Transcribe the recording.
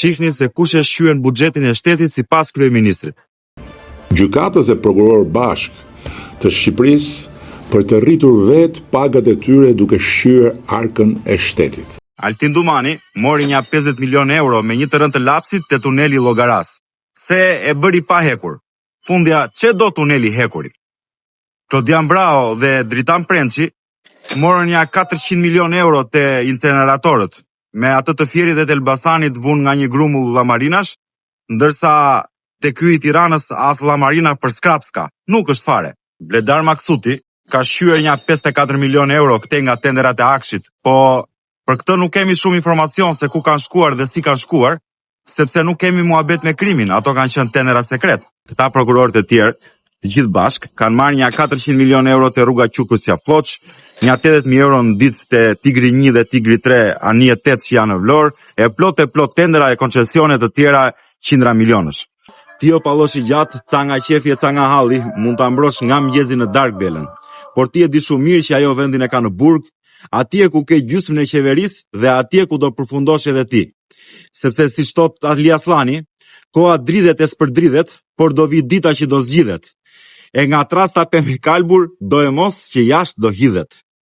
shihni se kush e shqyen buxhetin e shtetit sipas kryeministrit. Gjykatës e prokuror bashk të Shqipërisë për të rritur vetë pagat e tyre duke shqyer arkën e shtetit. Altin Dumani mori një 50 milion euro me një të rënd të lapsit te tuneli Llogaras. Se e bëri pa hekur. Fundja çe do tuneli hekuri. Klodian Brao dhe Dritan Prençi morën një 400 milion euro te inceneratorët, me atë të Fierit dhe të Elbasanit vun nga një grumull llamarinash, ndërsa te ky i Tiranës as llamarina për skrap s'ka. Nuk është fare. Bledar Maksuti ka shqyer një 54 milion euro këte nga tenderat e Akshit, po për këtë nuk kemi shumë informacion se ku kanë shkuar dhe si kanë shkuar, sepse nuk kemi muhabet me krimin, ato kanë qenë tendera sekret. Këta prokurorët e tjerë, të gjithë bashk, kanë marrë një 400 milion euro te rruga Qukusja Ploç, një 80.000 euro në ditë te Tigri 1 dhe Tigri 3, anije 8 që janë në Vlorë, e plot tendera e koncesione të tjera qindra milionësh. Ti o palloshi gjatë, ca nga qefi e ca nga halli, mund ta mbrosh nga mëngjesi në darkë belën. Por ti e di shumë mirë që ajo vendin e ka në burg, atje ku ke gjysmën e qeverisë dhe atje ku do përfundosh edhe ti. Sepse si thot Ali Aslani, koha dridhet e s'përdridhet, por do vi dita që do zgjidhet. E nga trasta pe me kalbur, do e mos që jashtë do hidhet.